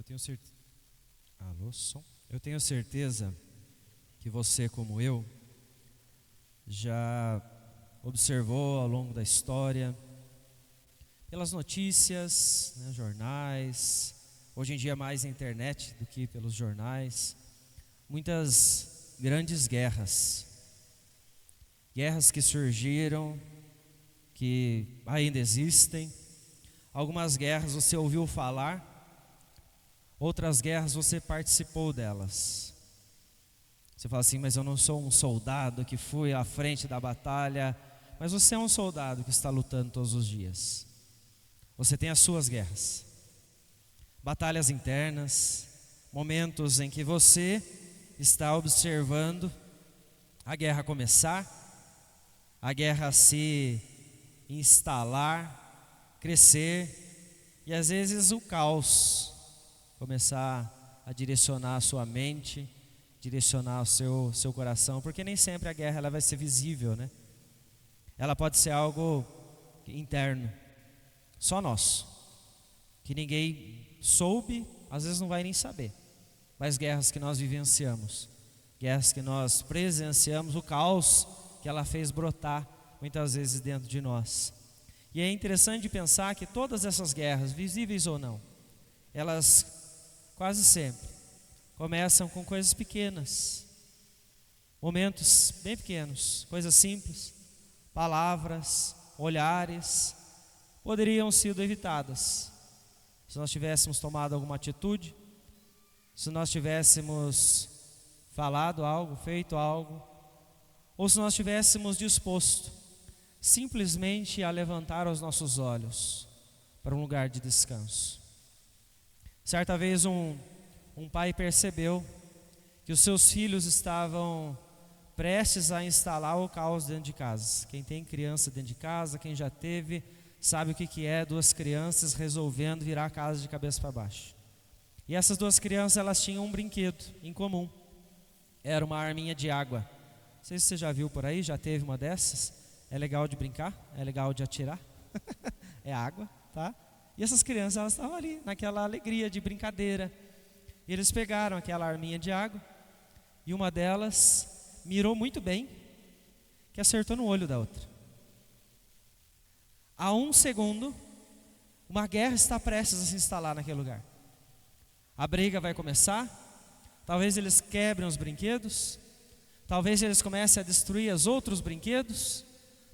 tenho certeza. Alô, som. Eu tenho certeza que você, como eu, já observou ao longo da história, pelas notícias, né, jornais, hoje em dia mais na internet do que pelos jornais, muitas grandes guerras. Guerras que surgiram, que ainda existem. Algumas guerras você ouviu falar, outras guerras você participou delas. Você fala assim, mas eu não sou um soldado que fui à frente da batalha. Mas você é um soldado que está lutando todos os dias. Você tem as suas guerras, batalhas internas, momentos em que você está observando a guerra começar, a guerra se instalar, crescer, e às vezes o caos começar a direcionar a sua mente, direcionar o seu coração, porque nem sempre a guerra ela vai ser visível, né? Ela pode ser algo interno, só nosso, que ninguém soube, às vezes não vai nem saber. Mas guerras que nós vivenciamos, guerras que nós presenciamos, o caos que ela fez brotar muitas vezes dentro de nós. E é interessante pensar que todas essas guerras, visíveis ou não, elas quase sempre começam com coisas pequenas, momentos bem pequenos, coisas simples, palavras, olhares, poderiam sido evitadas se nós tivéssemos tomado alguma atitude, se nós tivéssemos falado algo, feito algo, ou se nós tivéssemos disposto simplesmente a levantar os nossos olhos para um lugar de descanso. Certa vez um pai percebeu que os seus filhos estavam prestes a instalar o caos dentro de casa. Quem tem criança dentro de casa, quem já teve, sabe o que é duas crianças resolvendo virar a casa de cabeça para baixo. E essas duas crianças, elas tinham um brinquedo em comum. Era uma arminha de água. Não sei se você já viu por aí, já teve uma dessas. É legal de brincar, é legal de atirar. É água, tá? E essas crianças, elas estavam ali, naquela alegria de brincadeira. E eles pegaram aquela arminha de água, e uma delas mirou muito bem, que acertou no olho da outra. A um segundo, uma guerra está prestes a se instalar naquele lugar. A briga vai começar, talvez eles quebrem os brinquedos, talvez eles comecem a destruir os outros brinquedos,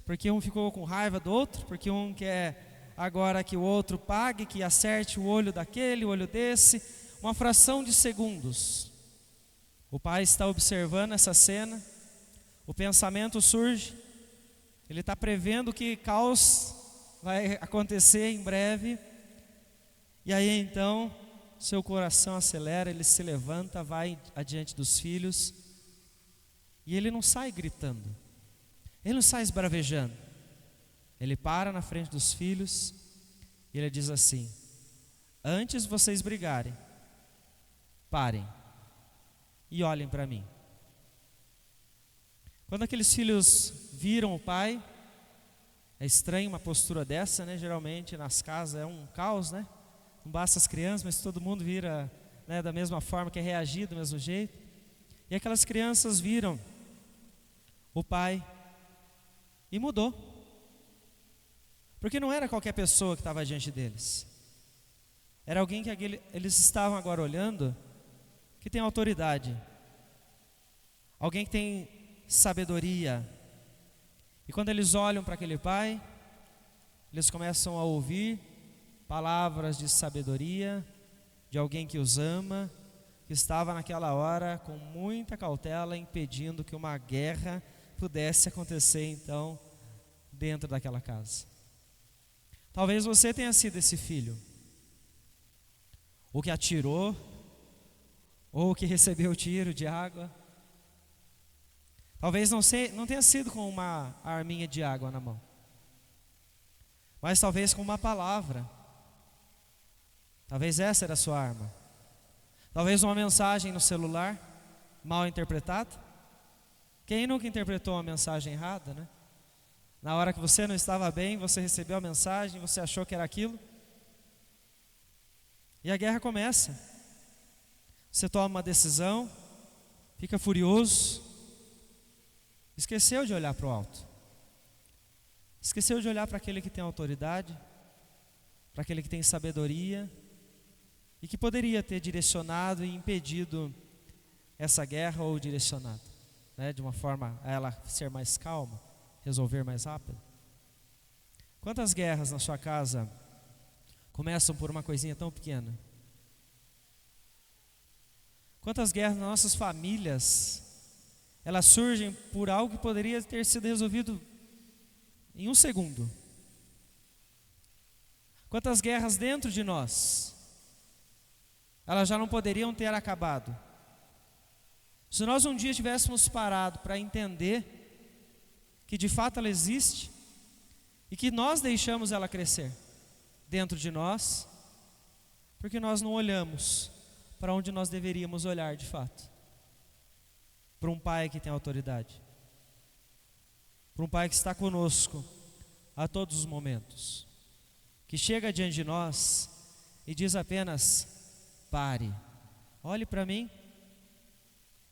porque um ficou com raiva do outro, porque um quer agora que o outro pague, que acerte o olho daquele, o olho desse, uma fração de segundos. O pai está observando essa cena, o pensamento surge, ele está prevendo que caos vai acontecer em breve, e aí então seu coração acelera, ele se levanta, vai adiante dos filhos, e ele não sai gritando, ele não sai esbravejando, ele para na frente dos filhos, e ele diz assim: antes de vocês brigarem, parem e olhem para mim. Quando aqueles filhos viram o pai, é estranho uma postura dessa, né? Geralmente nas casas é um caos, né? Não basta as crianças, mas todo mundo vira, né, da mesma forma, quer reagir do mesmo jeito. E aquelas crianças viram o pai e mudou. Porque não era qualquer pessoa que estava diante deles. Era alguém que eles estavam agora olhando, que tem autoridade, alguém que tem sabedoria. E quando eles olham para aquele pai, eles começam a ouvir palavras de sabedoria de alguém que os ama, que estava naquela hora com muita cautela, impedindo que uma guerra pudesse acontecer então dentro daquela casa. Talvez você tenha sido esse filho, o que atirou, ou que recebeu o tiro de água. Talvez não tenha sido com uma arminha de água na mão, mas talvez com uma palavra. Talvez essa era a sua arma. Talvez uma mensagem no celular, mal interpretada. Quem nunca interpretou uma mensagem errada, né? Na hora que você não estava bem, você recebeu a mensagem, você achou que era aquilo. E a guerra começa. Você toma uma decisão, fica furioso, esqueceu de olhar para o alto, esqueceu de olhar para aquele que tem autoridade, para aquele que tem sabedoria e que poderia ter direcionado e impedido essa guerra ou direcionado, né, de uma forma a ela ser mais calma, resolver mais rápido. Quantas guerras na sua casa começam por uma coisinha tão pequena? Quantas guerras nas nossas famílias, elas surgem por algo que poderia ter sido resolvido em um segundo? Quantas guerras dentro de nós, elas já não poderiam ter acabado? Se nós um dia tivéssemos parado para entender que de fato ela existe e que nós deixamos ela crescer dentro de nós, porque nós não olhamos para onde nós deveríamos olhar de fato. Para um Pai que tem autoridade, para um Pai que está conosco a todos os momentos, que chega diante de nós e diz apenas: pare, olhe para mim,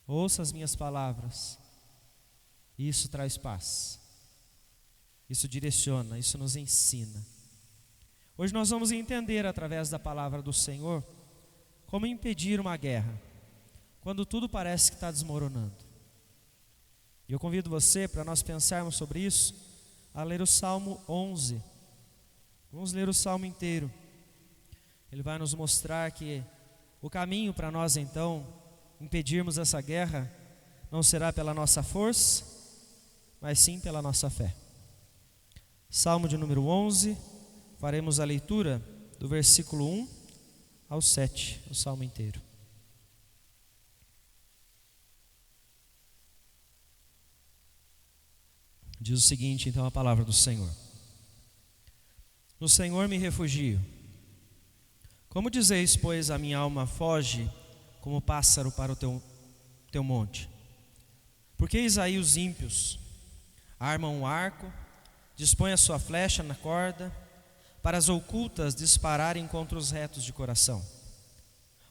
ouça as minhas palavras. Isso traz paz, isso direciona, isso nos ensina. Hoje nós vamos entender através da palavra do Senhor como impedir uma guerra quando tudo parece que está desmoronando. E eu convido você, para nós pensarmos sobre isso, a ler o Salmo 11. Vamos ler o Salmo inteiro. Ele vai nos mostrar que o caminho para nós então impedirmos essa guerra não será pela nossa força, mas sim pela nossa fé. Salmo de número 11, faremos a leitura do versículo 1 ao 7, o salmo inteiro. Diz o seguinte então a palavra do Senhor: no Senhor me refugio. Como dizeis, pois, a minha alma foge como pássaro para o teu monte? Porque eis aí os ímpios armam um arco, dispõem a sua flecha na corda, para as ocultas dispararem contra os retos de coração.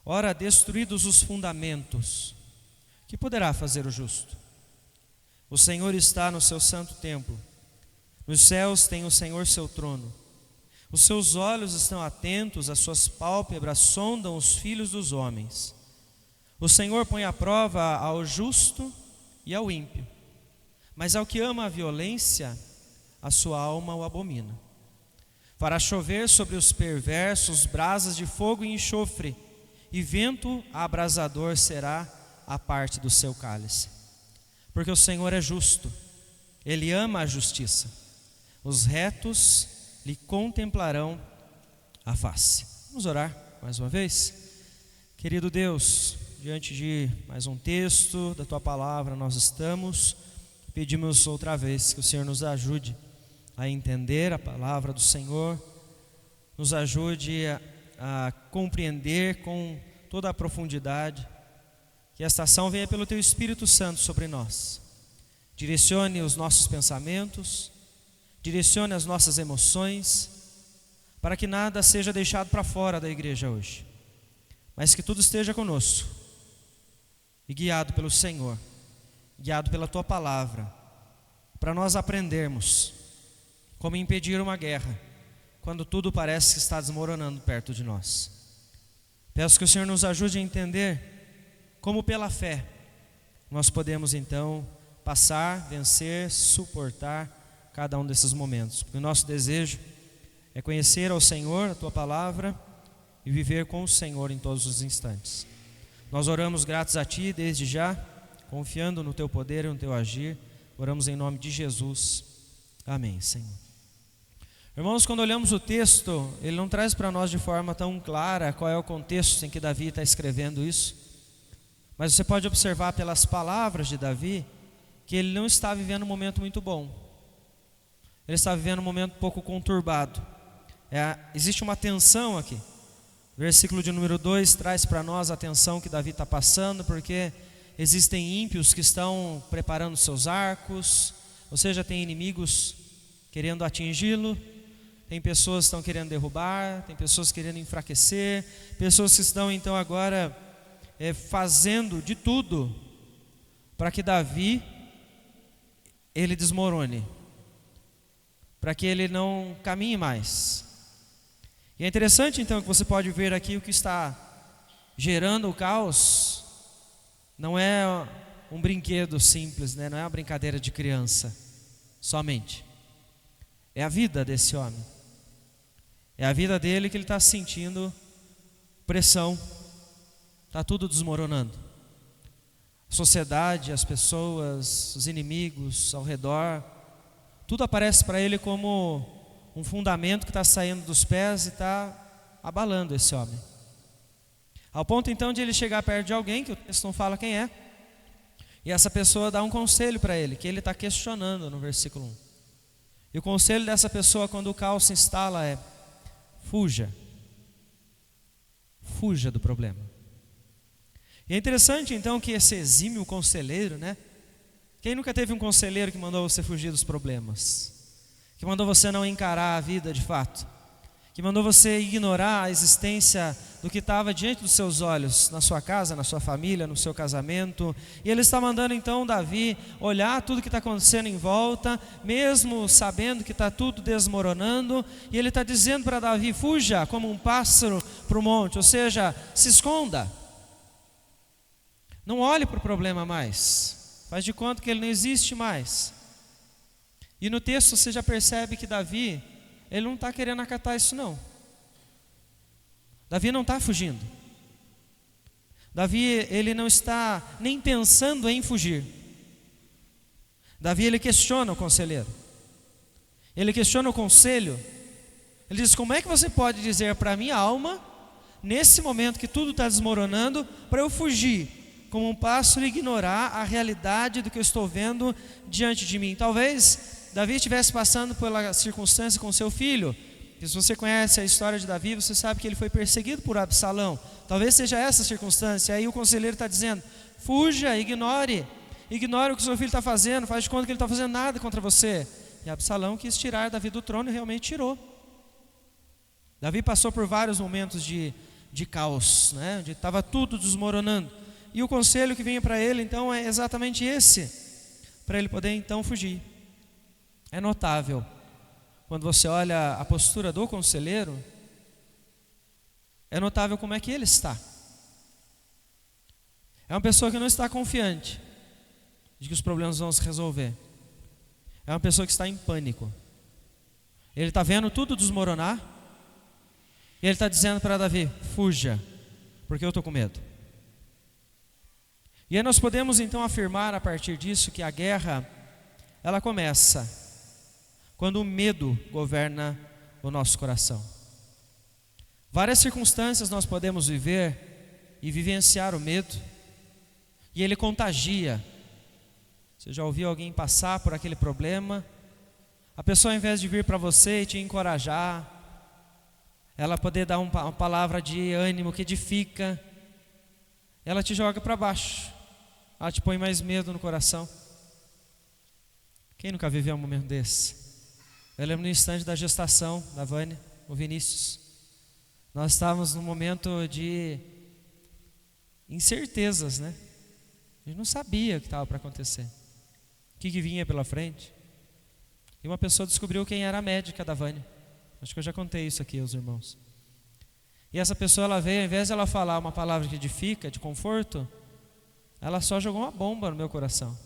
Ora, destruídos os fundamentos, que poderá fazer o justo? O Senhor está no seu santo templo, nos céus tem o Senhor seu trono. Os seus olhos estão atentos, as suas pálpebras sondam os filhos dos homens. O Senhor põe à prova ao justo e ao ímpio, mas ao que ama a violência, a sua alma o abomina. Fará chover sobre os perversos brasas de fogo e enxofre, e vento abrasador será a parte do seu cálice. Porque o Senhor é justo, Ele ama a justiça, os retos lhe contemplarão a face. Vamos orar mais uma vez? Querido Deus, diante de mais um texto da Tua Palavra nós estamos, pedimos outra vez que o Senhor nos ajude a entender a palavra do Senhor, nos ajude a compreender com toda a profundidade, que esta ação venha pelo Teu Espírito Santo sobre nós, direcione os nossos pensamentos, direcione as nossas emoções, para que nada seja deixado para fora da igreja hoje, mas que tudo esteja conosco, e guiado pelo Senhor, guiado pela Tua palavra, para nós aprendermos como impedir uma guerra quando tudo parece que está desmoronando perto de nós. Peço que o Senhor nos ajude a entender como pela fé nós podemos então passar, vencer, suportar cada um desses momentos. Porque o nosso desejo é conhecer ao Senhor, a Tua palavra, e viver com o Senhor em todos os instantes. Nós oramos gratos a Ti desde já, confiando no Teu poder e no Teu agir. Oramos em nome de Jesus. Amém, Senhor. Irmãos, quando olhamos o texto, ele não traz para nós de forma tão clara qual é o contexto em que Davi está escrevendo isso, mas você pode observar pelas palavras de Davi que ele não está vivendo um momento muito bom, ele está vivendo um momento um pouco conturbado. Existe uma tensão aqui. O versículo de número 2 traz para nós a tensão que Davi está passando, porque existem ímpios que estão preparando seus arcos, ou seja, tem inimigos querendo atingi-lo, tem pessoas que estão querendo derrubar, tem pessoas querendo enfraquecer, pessoas que estão então agora fazendo de tudo para que Davi ele desmorone, para que ele não caminhe mais. E é interessante então que você pode ver aqui o que está gerando o caos. Não é um brinquedo simples, né? Não é uma brincadeira de criança somente. É a vida desse homem. É a vida dele que ele está sentindo pressão. Está tudo desmoronando. A sociedade, as pessoas, os inimigos ao redor, tudo aparece para ele como um fundamento que está saindo dos pés e está abalando esse homem. Ao ponto então de ele chegar perto de alguém, que o texto não fala quem é, e essa pessoa dá um conselho para ele, que ele está questionando no versículo 1. E o conselho dessa pessoa quando o caos se instala é: fuja. Fuja do problema. E é interessante então que esse exímio conselheiro, né? Quem nunca teve um conselheiro que mandou você fugir dos problemas? Que mandou você não encarar a vida de fato? Que mandou você ignorar a existência do que estava diante dos seus olhos, na sua casa, na sua família, no seu casamento. E ele está mandando então Davi olhar tudo que está acontecendo em volta, mesmo sabendo que está tudo desmoronando. E ele está dizendo para Davi: fuja como um pássaro para o monte, ou seja, se esconda. Não olhe para o problema mais, faz de conta que ele não existe mais. E no texto você já percebe que Davi, ele não está querendo acatar isso não. Davi não está fugindo. Davi, ele não está nem pensando em fugir. Davi, ele questiona o conselheiro. Ele questiona o conselho. Ele diz: como é que você pode dizer para a minha alma, nesse momento que tudo está desmoronando, para eu fugir como um pássaro e ignorar a realidade do que eu estou vendo diante de mim? Talvez Davi estivesse passando pela circunstância com seu filho. E se você conhece a história de Davi, você sabe que ele foi perseguido por Absalão. Talvez seja essa a circunstância. Aí o conselheiro está dizendo: fuja, ignore o que seu filho está fazendo, faz de conta que ele não está fazendo nada contra você. E Absalão quis tirar Davi do trono e realmente tirou. Davi passou por vários momentos de caos, né? Onde estava tudo desmoronando. E o conselho que vinha para ele então é exatamente esse, para ele poder então fugir. É notável, quando você olha a postura do conselheiro, é notável como é que ele está. É uma pessoa que não está confiante de que os problemas vão se resolver. É uma pessoa que está em pânico. Ele está vendo tudo desmoronar, e ele está dizendo para Davi: fuja, porque eu estou com medo. E aí nós podemos então afirmar a partir disso que a guerra, ela começa quando o medo governa o nosso coração. Várias circunstâncias nós podemos viver e vivenciar o medo, e ele contagia. Você já ouviu alguém passar por aquele problema? A pessoa, ao invés de vir para você e te encorajar, ela poder dar uma palavra de ânimo que edifica, ela te joga para baixo, ela te põe mais medo no coração. Quem nunca viveu um momento desse? Eu lembro no instante da gestação da Vânia, o Vinícius. Nós estávamos num momento de incertezas, né? A gente não sabia o que estava para acontecer, o que vinha pela frente. E uma pessoa descobriu quem era a médica da Vânia. Acho que eu já contei isso aqui aos irmãos. E essa pessoa, ela veio, ao invés de ela falar uma palavra que edifica, de conforto, ela só jogou uma bomba no meu coração.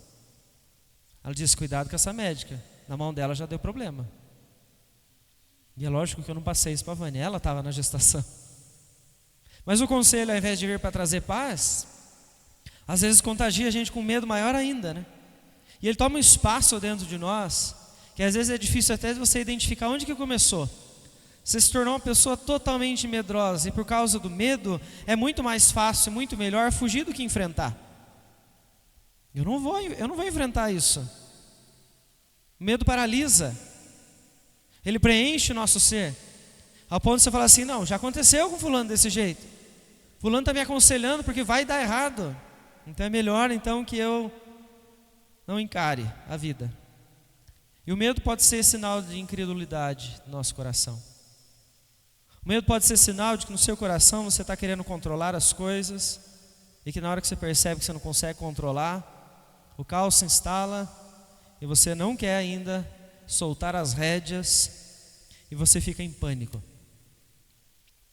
Ela disse: cuidado com essa médica, na mão dela já deu problema. E é lógico que eu não passei isso para a Vânia, ela estava na gestação. Mas o conselho, ao invés de vir para trazer paz, às vezes contagia a gente com medo maior ainda, né? E ele toma um espaço dentro de nós, que às vezes é difícil até você identificar onde que começou. Você se tornou uma pessoa totalmente medrosa, e por causa do medo, é muito mais fácil, muito melhor fugir do que enfrentar. Eu não vou enfrentar isso. O medo paralisa. Ele preenche o nosso ser, ao ponto de você falar assim: não, já aconteceu com fulano desse jeito, fulano está me aconselhando porque vai dar errado, então é melhor então que eu não encare a vida. E o medo pode ser sinal de incredulidade no nosso coração. O medo pode ser sinal de que no seu coração você está querendo controlar as coisas, e que na hora que você percebe que você não consegue controlar, o caos se instala e você não quer ainda soltar as rédeas e você fica em pânico.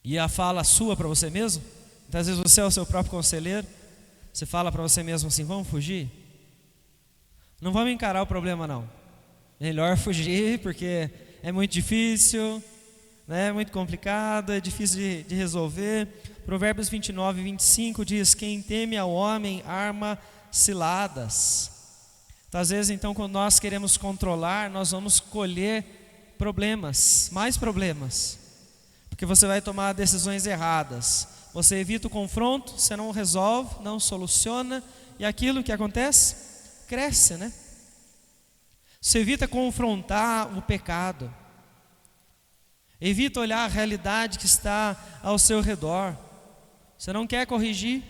E a fala sua para você mesmo, muitas vezes você é o seu próprio conselheiro, você fala para você mesmo assim: vamos fugir? Não vamos encarar o problema não, melhor fugir porque é muito difícil, né? É muito complicado, é difícil de resolver. Provérbios 29 e 25 diz: quem teme ao homem arma ciladas. Então, às vezes, então, quando nós queremos controlar, nós vamos colher problemas, mais problemas, porque você vai tomar decisões erradas. Você evita o confronto, você não resolve, não soluciona, e aquilo que acontece, cresce, né? Você evita confrontar o pecado, evita olhar a realidade que está ao seu redor. Você não quer corrigir,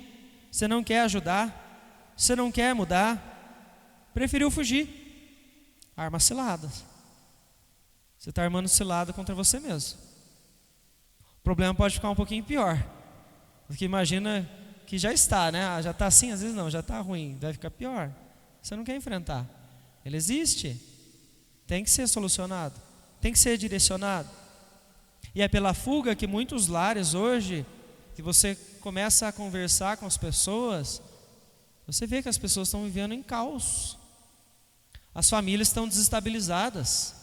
você não quer ajudar, você não quer mudar, preferiu fugir. Arma cilada. Você está armando cilada contra você mesmo. O problema pode ficar um pouquinho pior, porque imagina que já está, né? Já está assim, às vezes não, já está ruim, vai ficar pior. Você não quer enfrentar. Ele existe, tem que ser solucionado, tem que ser direcionado. E é pela fuga que muitos lares hoje, que você começa a conversar com as pessoas, você vê que as pessoas estão vivendo em caos. As famílias estão desestabilizadas.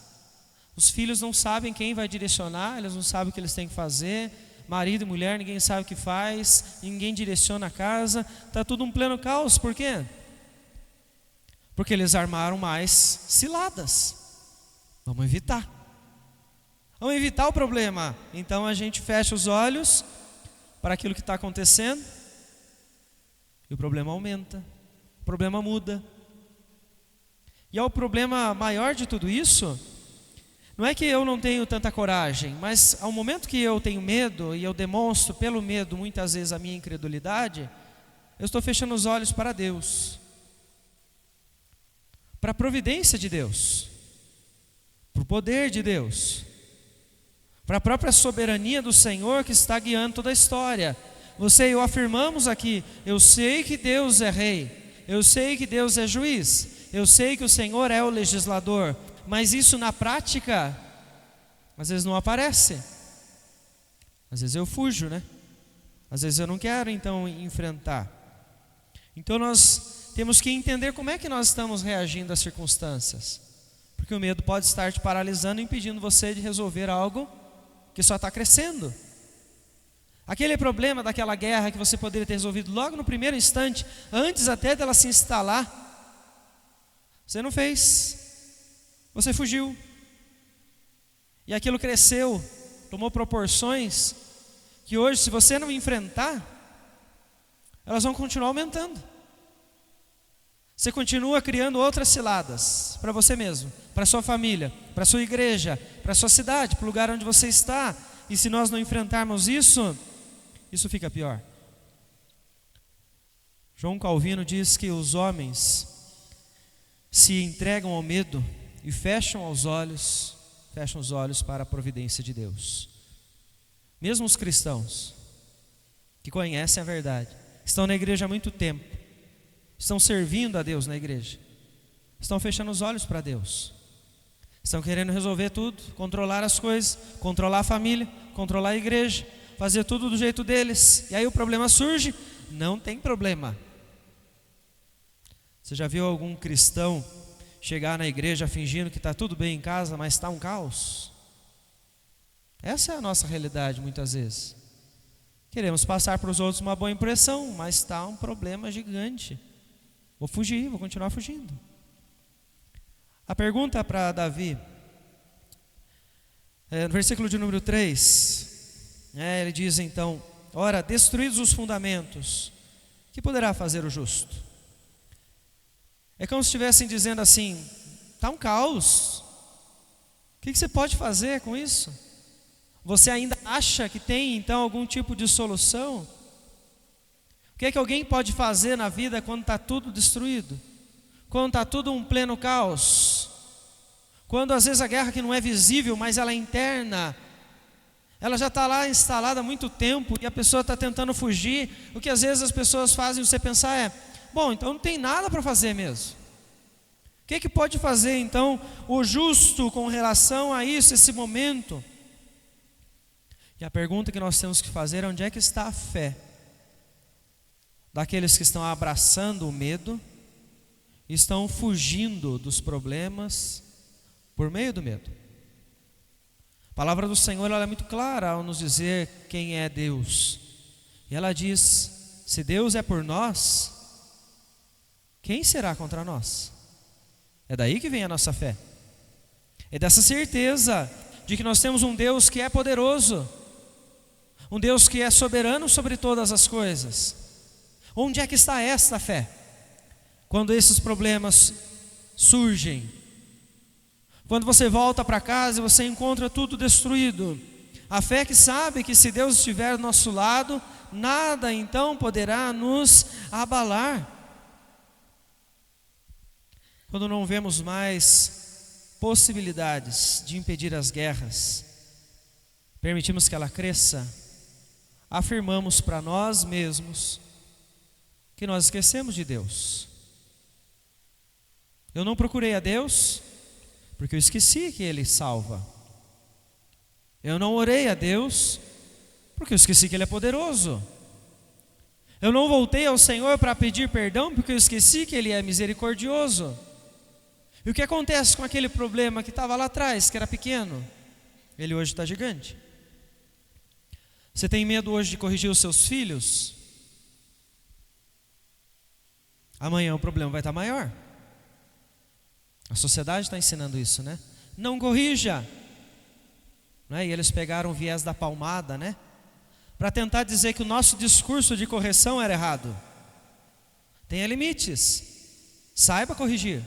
Os filhos não sabem quem vai direcionar, eles não sabem o que eles têm que fazer. Marido e mulher, ninguém sabe o que faz, ninguém direciona a casa. Está tudo um pleno caos. Por quê? Porque eles armaram mais ciladas. Vamos evitar. Vamos evitar o problema. Então a gente fecha os olhos para aquilo que está acontecendo e o problema aumenta, o problema muda. E é o problema maior de tudo isso, não é que eu não tenho tanta coragem, mas ao momento que eu tenho medo e eu demonstro pelo medo muitas vezes a minha incredulidade, eu estou fechando os olhos para Deus, para a providência de Deus, para o poder de Deus, para a própria soberania do Senhor que está guiando toda a história. Você e eu afirmamos aqui: eu sei que Deus é rei, eu sei que Deus é juiz, eu sei que o Senhor é o legislador, mas isso na prática, às vezes não aparece. Às vezes eu fujo, né? Às vezes eu não quero então enfrentar. Então nós temos que entender como é que nós estamos reagindo às circunstâncias, porque o medo pode estar te paralisando, impedindo você de resolver algo que só está crescendo. Aquele problema daquela guerra que você poderia ter resolvido logo no primeiro instante, antes até dela se instalar, você não fez, você fugiu, e aquilo cresceu, tomou proporções que hoje, se você não enfrentar, elas vão continuar aumentando. Você continua criando outras ciladas para você mesmo, para sua família, para sua igreja, para sua cidade, para o lugar onde você está. E se nós não enfrentarmos isso, isso fica pior. João Calvino diz que os homens se entregam ao medo e fecham os olhos para a providência de Deus. Mesmo os cristãos que conhecem a verdade, estão na igreja há muito tempo, estão servindo a Deus na igreja, estão fechando os olhos para Deus, estão querendo resolver tudo, controlar as coisas, controlar a família, controlar a igreja, fazer tudo do jeito deles. E aí o problema surge. Não tem problema. Você já viu algum cristão chegar na igreja fingindo que está tudo bem em casa, mas está um caos? Essa é a nossa realidade muitas vezes. Queremos passar para os outros uma boa impressão, mas está um problema gigante. Vou fugir, vou continuar fugindo. A pergunta para Davi, no versículo de número 3, ele diz então: ora, destruídos os fundamentos, que poderá fazer o justo? É como se estivessem dizendo assim: está um caos, o que você pode fazer com isso? Você ainda acha que tem então algum tipo de solução? O que é que alguém pode fazer na vida quando está tudo destruído? Quando está tudo um pleno caos? Quando às vezes a guerra que não é visível, mas ela é interna, ela já está lá instalada há muito tempo e a pessoa está tentando fugir. O que às vezes as pessoas fazem você pensar é: bom, então não tem nada para fazer mesmo. O que pode fazer então o justo com relação a isso, esse momento? E a pergunta que nós temos que fazer é: onde é que está a fé daqueles que estão abraçando o medo, estão fugindo dos problemas por meio do medo? A palavra do Senhor ela é muito clara ao nos dizer quem é Deus. E ela diz: se Deus é por nós, quem será contra nós? É daí que vem a nossa fé. É dessa certeza de que nós temos um Deus que é poderoso, um Deus que é soberano sobre todas as coisas. Onde é que está esta fé? Quando esses problemas surgem, quando você volta para casa e você encontra tudo destruído, a fé que sabe que se Deus estiver do nosso lado, nada então poderá nos abalar. Quando não vemos mais possibilidades de impedir as guerras, permitimos que ela cresça, afirmamos para nós mesmos que nós esquecemos de Deus. Eu não procurei a Deus porque eu esqueci que Ele salva. Eu não orei a Deus porque eu esqueci que Ele é poderoso. Eu não voltei ao Senhor para pedir perdão porque eu esqueci que Ele é misericordioso. E o que acontece com aquele problema que estava lá atrás, que era pequeno? Ele hoje está gigante. Você tem medo hoje de corrigir os seus filhos? Amanhã o problema vai estar maior. A sociedade está ensinando isso, né? Não corrija, né? E eles pegaram o viés da palmada, né? Para tentar dizer que o nosso discurso de correção era errado. Tenha limites, saiba corrigir,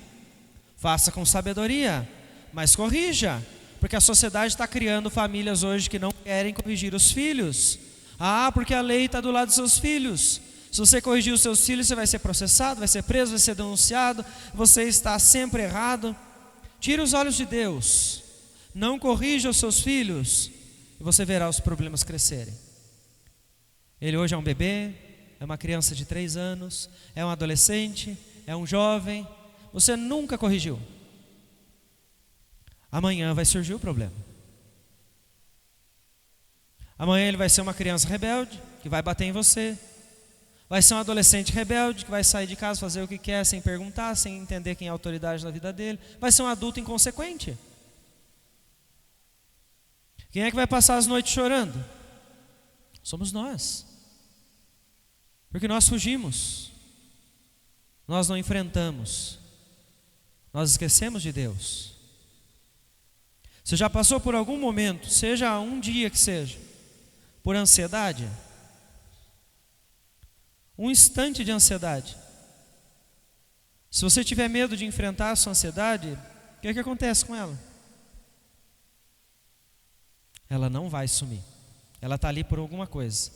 faça com sabedoria, mas corrija, porque a sociedade está criando famílias hoje que não querem corrigir os filhos. Ah, porque a lei está do lado dos seus filhos. Se você corrigir os seus filhos, você vai ser processado, vai ser preso, vai ser denunciado, você está sempre errado. Tire os olhos de Deus, não corrija os seus filhos, e você verá os problemas crescerem. Ele hoje é um bebê, é uma criança de 3 anos, é um adolescente, é um jovem, você nunca corrigiu. Amanhã vai surgir o problema. Amanhã ele vai ser uma criança rebelde, que vai bater em você. Vai ser um adolescente rebelde que vai sair de casa, fazer o que quer, sem perguntar, sem entender quem é a autoridade na vida dele. Vai ser um adulto inconsequente. Quem é que vai passar as noites chorando? Somos nós. Porque nós fugimos. Nós não enfrentamos. Nós esquecemos de Deus. Você já passou por algum momento, seja um dia que seja, por ansiedade? Um instante de ansiedade. Se você tiver medo de enfrentar a sua ansiedade, o que acontece com ela? Ela não vai sumir. Ela está ali por alguma coisa.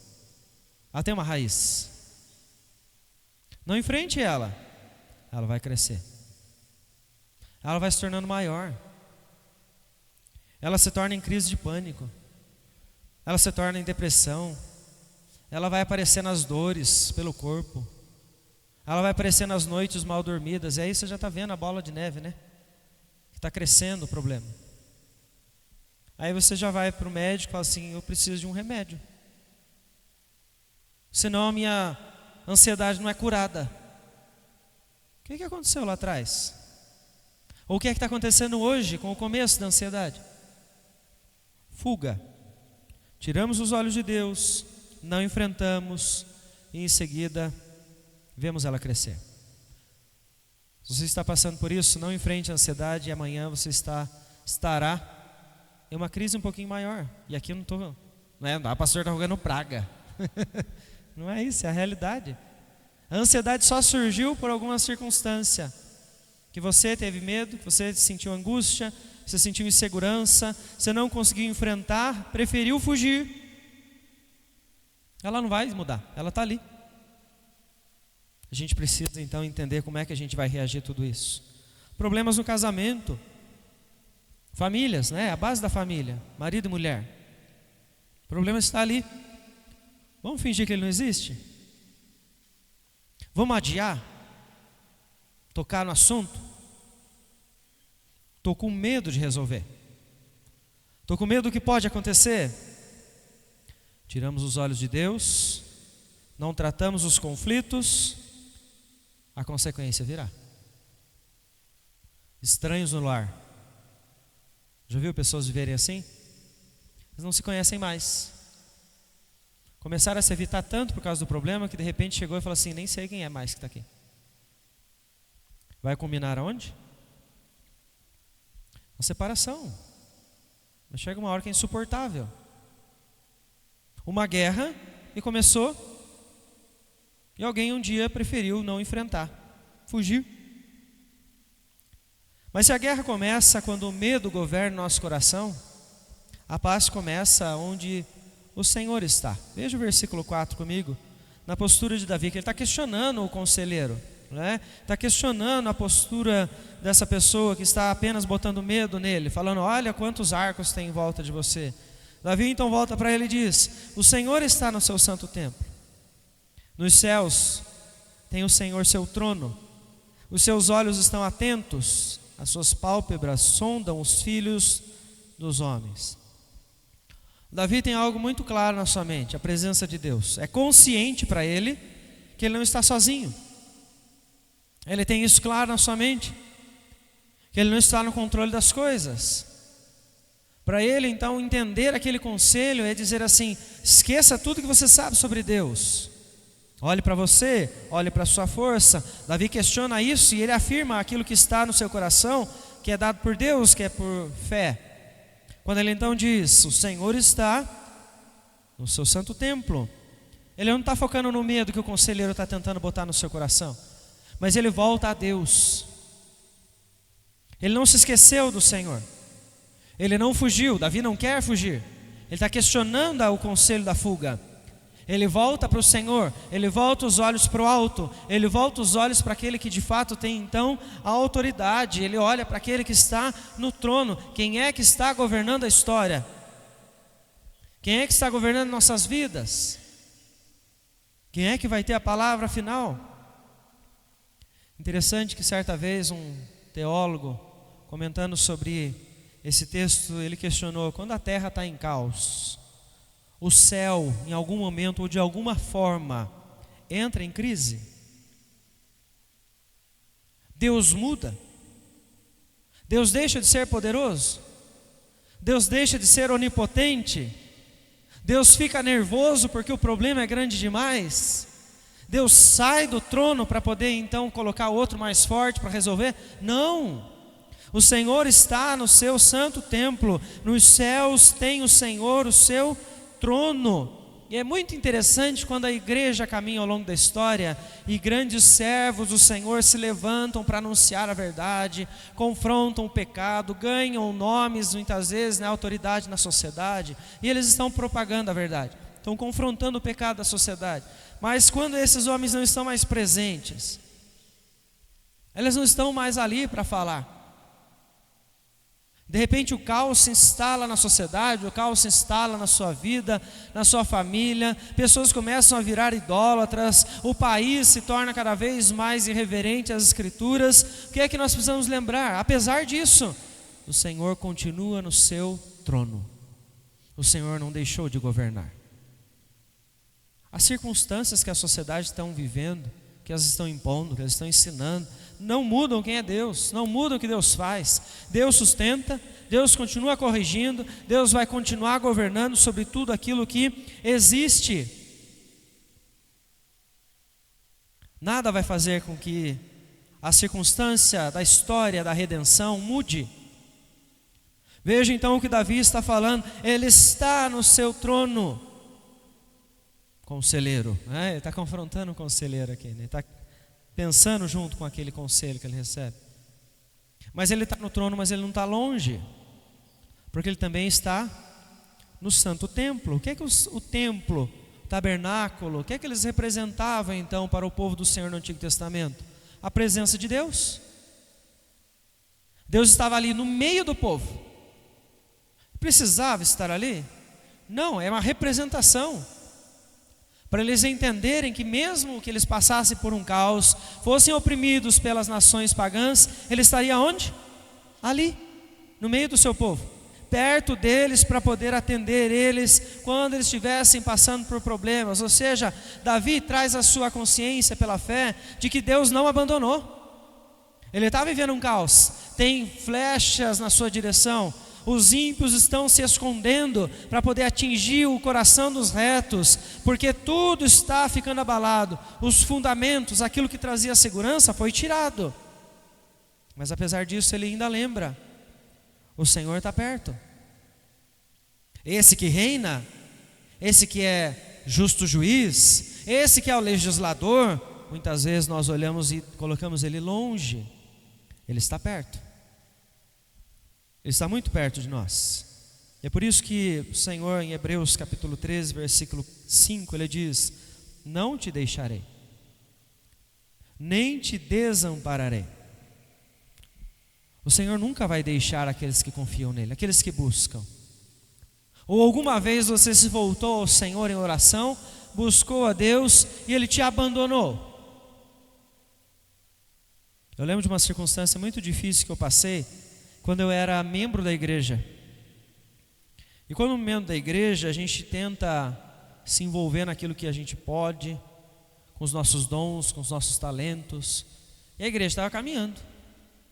Ela tem uma raiz. Não enfrente ela. Ela vai crescer. Ela vai se tornando maior. Ela se torna em crise de pânico. Ela se torna em depressão. Ela vai aparecer nas dores pelo corpo. Ela vai aparecer nas noites mal dormidas. E aí você já está vendo a bola de neve, né? Está crescendo o problema. Aí você já vai para o médico e fala assim: eu preciso de um remédio, senão a minha ansiedade não é curada. O que aconteceu lá atrás? Ou o que está acontecendo hoje com o começo da ansiedade? Fuga. Tiramos os olhos de Deus, não enfrentamos e em seguida vemos ela crescer. Se você está passando por isso, não enfrente a ansiedade e amanhã você estará em uma crise um pouquinho maior. E aqui eu não estou, o pastor está jogando praga. Não é isso, é a realidade. A ansiedade só surgiu por alguma circunstância, que você teve medo, que você sentiu angústia, você sentiu insegurança, você não conseguiu enfrentar, preferiu fugir. Ela não vai mudar, ela está ali. A gente precisa então entender como é que a gente vai reagir a tudo isso. Problemas no casamento, famílias, né? A base da família, marido e mulher. O problema está ali. Vamos fingir que ele não existe? Vamos adiar? Tocar no assunto? Estou com medo de resolver. Estou com medo do que pode acontecer. Tiramos os olhos de Deus, não tratamos os conflitos, a consequência virá. Estranhos no lar. Já viu pessoas viverem assim? Eles não se conhecem mais. Começaram a se evitar tanto por causa do problema que de repente chegou e falou assim: nem sei quem é mais que está aqui. Vai combinar aonde? Na separação. Mas chega uma hora que é insuportável. Uma guerra e começou, e alguém um dia preferiu não enfrentar, fugir. Mas se a guerra começa quando o medo governa nosso coração, a paz começa onde o Senhor está. Veja o versículo 4 comigo, na postura de Davi, que ele está questionando o conselheiro, né? Está questionando a postura dessa pessoa que está apenas botando medo nele, falando: olha quantos arcos tem em volta de você. Davi então volta para ele e diz: o Senhor está no seu santo templo, nos céus tem o Senhor seu trono, os seus olhos estão atentos, as suas pálpebras sondam os filhos dos homens. Davi tem algo muito claro na sua mente: a presença de Deus. É consciente para ele que ele não está sozinho. Ele tem isso claro na sua mente, que ele não está no controle das coisas. Para ele então entender aquele conselho é dizer assim: esqueça tudo que você sabe sobre Deus, olhe para você, olhe para a sua força. Davi questiona isso e ele afirma aquilo que está no seu coração, que é dado por Deus, que é por fé. Quando ele então diz: o Senhor está no seu santo templo, ele não está focando no medo que o conselheiro está tentando botar no seu coração, mas ele volta a Deus. Ele não se esqueceu do Senhor, ele não fugiu. Davi não quer fugir, ele está questionando o conselho da fuga. Ele volta para o Senhor, ele volta os olhos para o alto, ele volta os olhos para aquele que de fato tem então a autoridade. Ele olha para aquele que está no trono. Quem é que está governando a história? Quem é que está governando nossas vidas? Quem é que vai ter a palavra final? Interessante que certa vez um teólogo, comentando sobre esse texto, ele questionou: quando a terra está em caos, o céu em algum momento ou de alguma forma entra em crise? Deus muda? Deus deixa de ser poderoso? Deus deixa de ser onipotente? Deus fica nervoso porque o problema é grande demais? Deus sai do trono para poder então colocar outro mais forte para resolver? Não. O Senhor está no seu santo templo, nos céus tem o Senhor o seu trono. E é muito interessante quando a igreja caminha ao longo da história e grandes servos do Senhor se levantam para anunciar a verdade, confrontam o pecado, ganham nomes muitas vezes, autoridade na sociedade, e eles estão propagando a verdade, estão confrontando o pecado da sociedade. Mas quando esses homens não estão mais presentes, eles não estão mais ali para falar. De repente o caos se instala na sociedade, o caos se instala na sua vida, na sua família, pessoas começam a virar idólatras, o país se torna cada vez mais irreverente às escrituras. O que é que nós precisamos lembrar? Apesar disso, o Senhor continua no seu trono, o Senhor não deixou de governar. As circunstâncias que a sociedade estão vivendo, que elas estão impondo, que elas estão ensinando, não mudam quem é Deus, não mudam o que Deus faz. Deus sustenta, Deus continua corrigindo, Deus vai continuar governando sobre tudo aquilo que existe. Nada vai fazer com que a circunstância da história da redenção mude. Veja então o que Davi está falando: ele está no seu trono. Conselheiro, né? Ele está confrontando o conselheiro aqui, né? Ele está pensando junto com aquele conselho que ele recebe. Mas ele está no trono, mas ele não está longe, porque ele também está no santo templo. O que é que o templo, o tabernáculo, o que é que eles representavam então para o povo do Senhor no Antigo Testamento? A presença de Deus. Deus estava ali no meio do povo. Precisava estar ali? Não, é uma representação. Para eles entenderem que mesmo que eles passassem por um caos, fossem oprimidos pelas nações pagãs, ele estaria onde? Ali, no meio do seu povo, perto deles para poder atender eles quando eles estivessem passando por problemas. Ou seja, Davi traz a sua consciência pela fé de que Deus não abandonou. Ele está vivendo um caos, tem flechas na sua direção, os ímpios estão se escondendo para poder atingir o coração dos retos, porque tudo está ficando abalado, os fundamentos, aquilo que trazia segurança foi tirado. Mas apesar disso ele ainda lembra, o Senhor está perto. Esse que reina, esse que é justo juiz, esse que é o legislador, muitas vezes nós olhamos e colocamos ele longe. Ele está perto. Ele está muito perto de nós. E é por isso que o Senhor, em Hebreus capítulo 13, versículo 5, ele diz: não te deixarei, nem te desampararei. O Senhor nunca vai deixar aqueles que confiam nele, aqueles que buscam. Ou alguma vez você se voltou ao Senhor em oração, buscou a Deus e Ele te abandonou? Eu lembro de uma circunstância muito difícil que eu passei quando eu era membro da igreja. E como membro da igreja, a gente tenta se envolver naquilo que a gente pode, com os nossos dons, com os nossos talentos. E a igreja estava caminhando,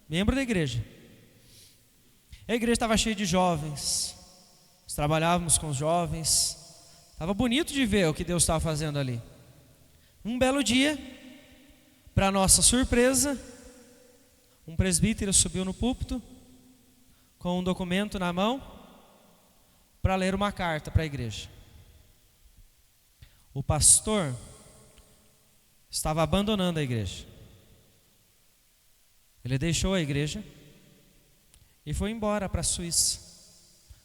membro da igreja. A igreja estava cheia de jovens, nós trabalhávamos com os jovens, estava bonito de ver o que Deus estava fazendo ali. Um belo dia, para nossa surpresa, um presbítero subiu no púlpito com um documento na mão para ler uma carta para a igreja. O pastor estava abandonando a igreja. Ele deixou a igreja e foi embora para a Suíça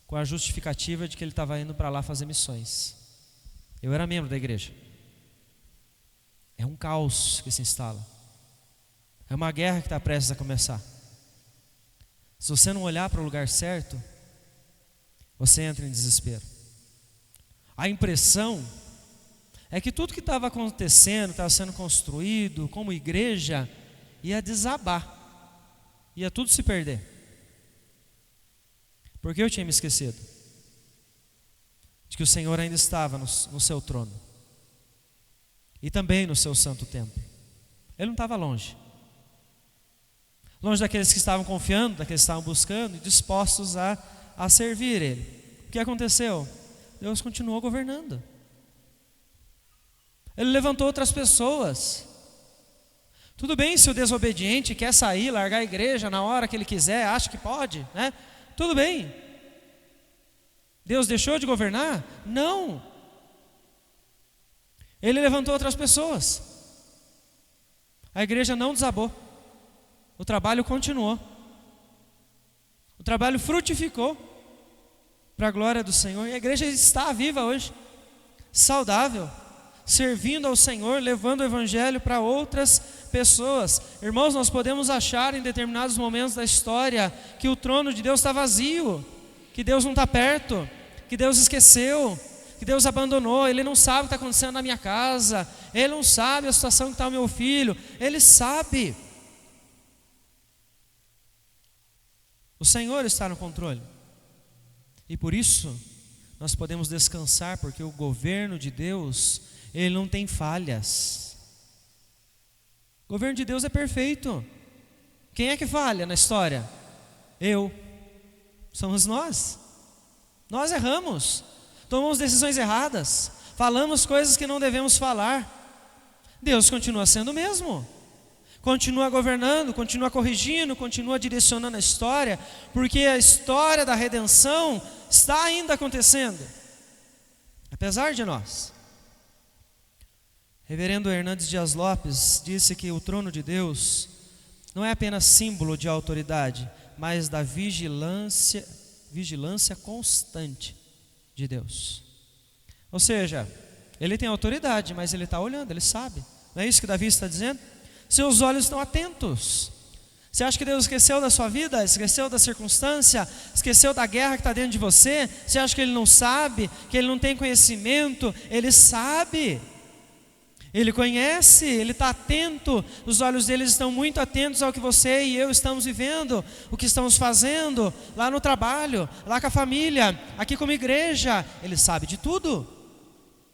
com a justificativa de que ele estava indo para lá fazer missões. Eu era membro da igreja. É um caos que se instala. É uma guerra que está prestes a começar. Se você não olhar para o lugar certo, você entra em desespero. A impressão é que tudo que estava acontecendo, estava sendo construído como igreja, ia desabar, ia tudo se perder. Porque eu tinha me esquecido de que o Senhor ainda estava no seu trono e também no seu santo templo. Ele não estava longe. Longe daqueles que estavam confiando, daqueles que estavam buscando e dispostos a servir Ele. O que aconteceu? Deus continuou governando. Ele levantou outras pessoas. Tudo bem se o desobediente quer sair, largar a igreja na hora que ele quiser, acha que pode, né? Tudo bem. Deus deixou de governar? Não. Ele levantou outras pessoas. A igreja não desabou. O trabalho continuou. O trabalho frutificou para a glória do Senhor. E a igreja está viva hoje, saudável, servindo ao Senhor, levando o evangelho para outras pessoas. Irmãos, nós podemos achar em determinados momentos da história que o trono de Deus está vazio, que Deus não está perto, que Deus esqueceu, que Deus abandonou. Ele não sabe o que está acontecendo na minha casa, Ele não sabe a situação que está o meu filho, Ele sabe. O Senhor está no controle. E por isso nós podemos descansar, porque o governo de Deus, ele não tem falhas. O governo de Deus é perfeito. Quem é que falha na história? Eu. Somos nós. Nós erramos, tomamos decisões erradas, falamos coisas que não devemos falar. Deus continua sendo o mesmo. Continua governando, continua corrigindo, continua direcionando a história, porque a história da redenção está ainda acontecendo, apesar de nós. Reverendo Hernandes Dias Lopes disse que o trono de Deus não é apenas símbolo de autoridade, mas da vigilância constante de Deus. Ou seja, Ele tem autoridade, mas Ele está olhando, Ele sabe. Não é isso que Davi está dizendo? Seus olhos estão atentos, Você acha que Deus esqueceu da sua vida? Esqueceu da circunstância? Esqueceu da guerra que está dentro de você? Você acha que Ele não sabe? Que Ele não tem conhecimento? Ele sabe. Ele conhece, Ele está atento. Os olhos dele estão muito atentos ao que você e eu estamos vivendo, o que estamos fazendo, lá no trabalho, lá com a família, aqui como igreja. Ele sabe de tudo.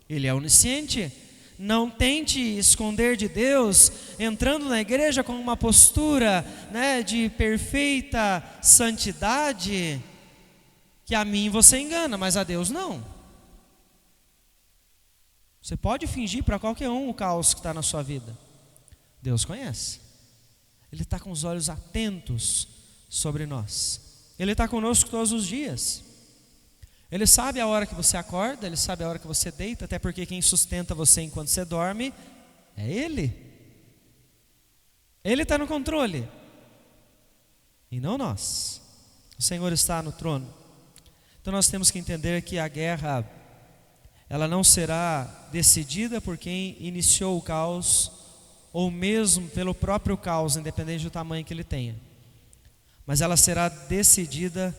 Ele é onisciente. Não tente esconder de Deus, entrando na igreja com uma postura, de perfeita santidade, que a mim você engana, mas a Deus não. Você pode fingir para qualquer um o caos que está na sua vida. Deus conhece. Ele está com os olhos atentos sobre nós. Ele está conosco todos os dias. Ele sabe a hora que você acorda, Ele sabe a hora que você deita, até porque quem sustenta você enquanto você dorme é Ele. Ele está no controle e não nós. O Senhor está no trono. Então nós temos que entender que a guerra, ela não será decidida por quem iniciou o caos, ou mesmo pelo próprio caos, independente do tamanho que ele tenha, mas ela será decidida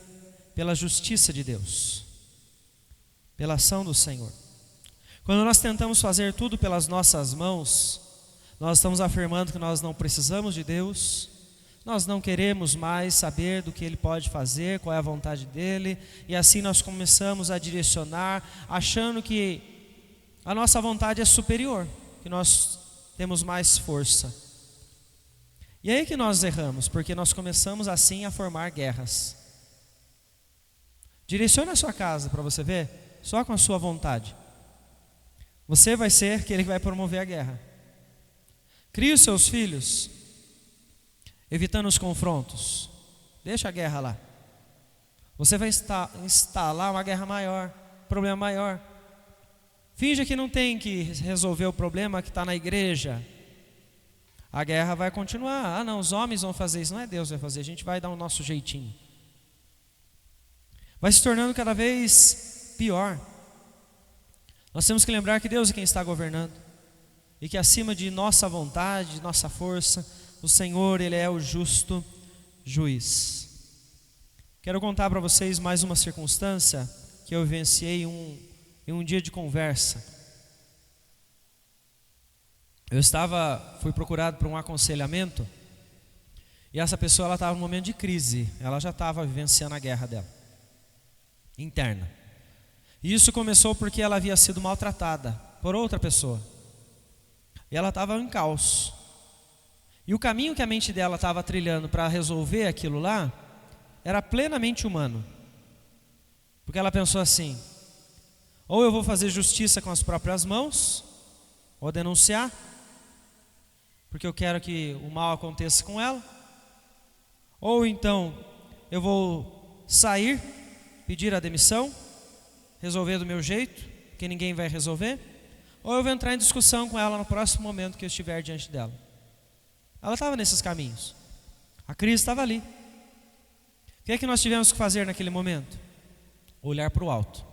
pela justiça de Deus, pela ação do Senhor. Quando nós tentamos fazer tudo pelas nossas mãos, nós estamos afirmando que nós não precisamos de Deus, nós não queremos mais saber do que Ele pode fazer, qual é a vontade dEle, e assim nós começamos a direcionar, achando que a nossa vontade é superior, que nós temos mais força. E é aí que nós erramos, porque nós começamos assim a formar guerras. Direcione a sua casa para você ver, só com a sua vontade. Você vai ser aquele que vai promover a guerra. Crie os seus filhos evitando os confrontos. Deixa a guerra lá. Você vai instalar uma guerra maior, problema maior. Finja que não tem que resolver o problema que está na igreja. A guerra vai continuar. Ah não, os homens vão fazer isso. Não é Deus que vai fazer, a gente vai dar o nosso jeitinho. Vai se tornando cada vez pior. Nós temos que lembrar que Deus é quem está governando, e que acima de nossa vontade, de nossa força, o Senhor, Ele é o justo juiz. Quero contar para vocês mais uma circunstância que eu vivenciei em um dia de conversa. Fui procurado por um aconselhamento, e essa pessoa ela estava num momento de crise, ela já estava vivenciando a guerra dela, interna. E isso começou porque ela havia sido maltratada por outra pessoa, e ela estava em caos. E o caminho que a mente dela estava trilhando para resolver aquilo lá era plenamente humano. Porque ela pensou assim: ou eu vou fazer justiça com as próprias mãos, ou denunciar, porque eu quero que o mal aconteça com ela, ou então eu vou sair, pedir a demissão, resolver do meu jeito, que ninguém vai resolver, ou eu vou entrar em discussão com ela no próximo momento que eu estiver diante dela. Ela estava nesses caminhos. A crise estava ali. O que é que nós tivemos que fazer naquele momento? Olhar para o alto.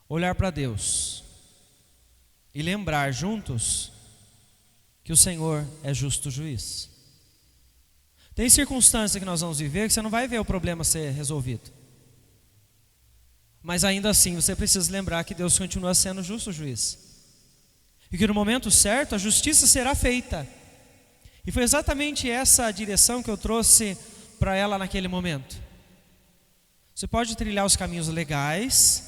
Olhar para Deus. E lembrar juntos que o Senhor é justo juiz. Tem circunstância que nós vamos viver que você não vai ver o problema ser resolvido. Mas ainda assim você precisa lembrar que Deus continua sendo justo juiz. E que no momento certo a justiça será feita. E foi exatamente essa a direção que eu trouxe para ela naquele momento. Você pode trilhar os caminhos legais,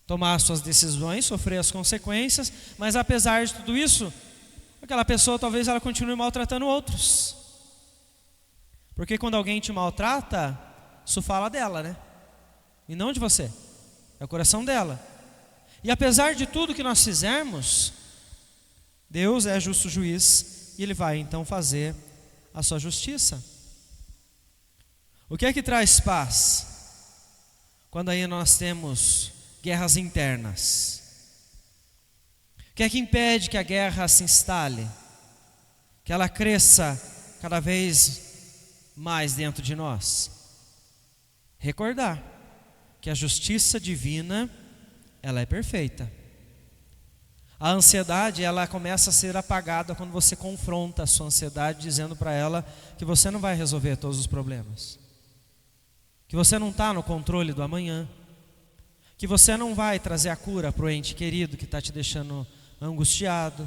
tomar as suas decisões, sofrer as consequências, mas apesar de tudo isso, aquela pessoa talvez ela continue maltratando outros. Porque quando alguém te maltrata, isso fala dela, né? E não de você. É o coração dela. E apesar de tudo que nós fizermos, Deus é justo juiz e Ele vai então fazer a sua justiça. O que é que traz paz? Quando aí nós temos guerras internas. O que é que impede que a guerra se instale? Que ela cresça cada vez mais dentro de nós? Recordar que a justiça divina ela é perfeita. A ansiedade, ela começa a ser apagada quando você confronta a sua ansiedade, dizendo para ela que você não vai resolver todos os problemas, que você não está no controle do amanhã, que você não vai trazer a cura para o ente querido que está te deixando angustiado,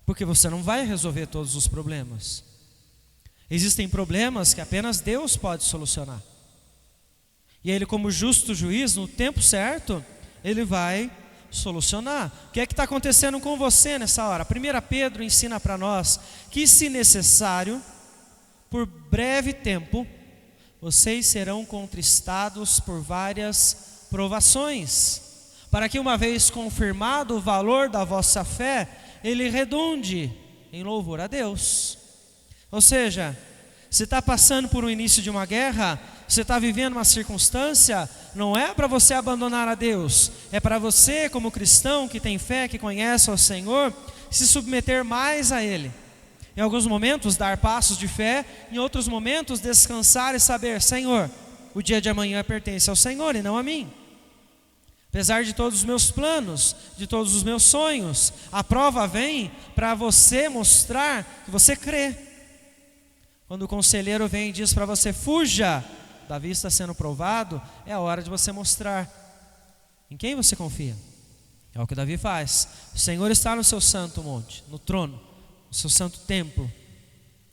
porque você não vai resolver todos os problemas. Existem problemas que apenas Deus pode solucionar. E Ele, como justo juiz, no tempo certo, Ele vai solucionar. O que é que está acontecendo com você nessa hora? 1 Pedro ensina para nós que, se necessário, por breve tempo, vocês serão contristados por várias provações, para que, uma vez confirmado o valor da vossa fé, ele redunde em louvor a Deus. Ou seja, você está passando por um início de uma guerra, você está vivendo uma circunstância, não é para você abandonar a Deus, é para você, como cristão que tem fé, que conhece ao Senhor, se submeter mais a Ele. Em alguns momentos dar passos de fé, em outros momentos descansar e saber: Senhor, o dia de amanhã pertence ao Senhor e não a mim. Apesar de todos os meus planos, de todos os meus sonhos, a prova vem para você mostrar que você crê. Quando o conselheiro vem e diz para você: fuja, Davi está sendo provado, é a hora de você mostrar em quem você confia. É o que Davi faz. O Senhor está no seu santo monte, no trono, no seu santo templo.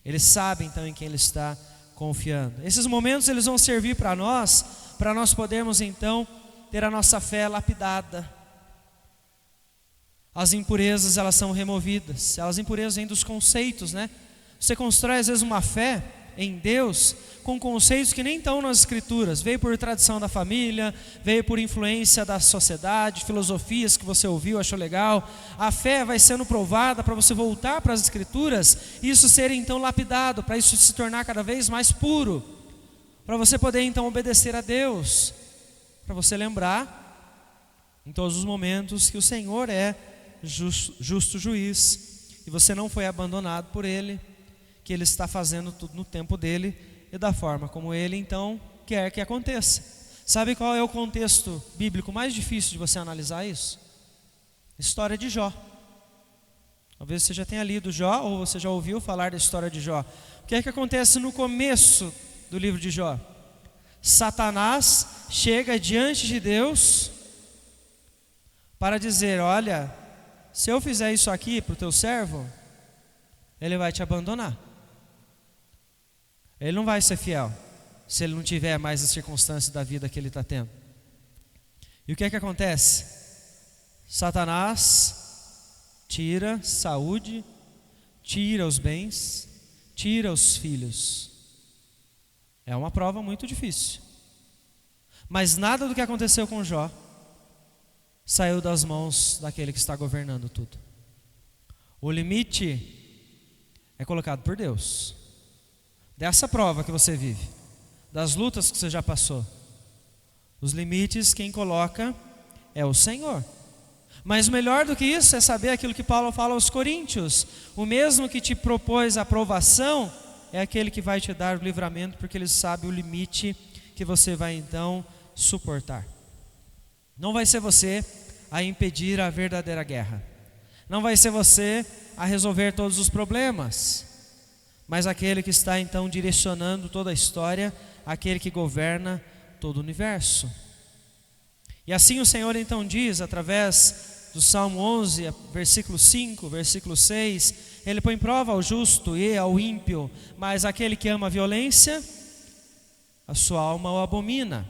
Ele sabe então em quem ele está confiando. Esses momentos eles vão servir para nós podermos então ter a nossa fé lapidada. As impurezas, elas são removidas. As impurezas vêm dos conceitos, né? Você constrói às vezes uma fé em Deus com conceitos que nem estão nas escrituras. Veio por tradição da família, veio por influência da sociedade, filosofias que você ouviu, achou legal. A fé vai sendo provada para você voltar para as escrituras e isso ser então lapidado, para isso se tornar cada vez mais puro, para você poder então obedecer a Deus, para você lembrar em todos os momentos que o Senhor é justo juiz e você não foi abandonado por Ele, que Ele está fazendo tudo no tempo dEle e da forma como Ele então quer que aconteça. Sabe qual é o contexto bíblico mais difícil de você analisar isso? História de Jó. Talvez você já tenha lido Jó ou você já ouviu falar da história de Jó. O que é que acontece no começo do livro de Jó? Satanás chega diante de Deus para dizer: olha, se eu fizer isso aqui para o teu servo, ele vai te abandonar. Ele não vai ser fiel se ele não tiver mais as circunstâncias da vida que ele está tendo. E o que é que acontece? Satanás tira saúde, tira os bens, tira os filhos. É uma prova muito difícil. Mas nada do que aconteceu com Jó saiu das mãos daquele que está governando tudo. O limite é colocado por Deus. Dessa prova que você vive, das lutas que você já passou, os limites quem coloca é o Senhor. Mas melhor do que isso é saber aquilo que Paulo fala aos Coríntios: o mesmo que te propôs a aprovação é aquele que vai te dar o livramento, porque ele sabe o limite que você vai então suportar. Não vai ser você a impedir a verdadeira guerra, não vai ser você a resolver todos os problemas, mas aquele que está então direcionando toda a história, aquele que governa todo o universo. E assim o Senhor então diz, através do Salmo 11, versículo 5, versículo 6, Ele põe em prova ao justo e ao ímpio, mas aquele que ama a violência, a sua alma o abomina.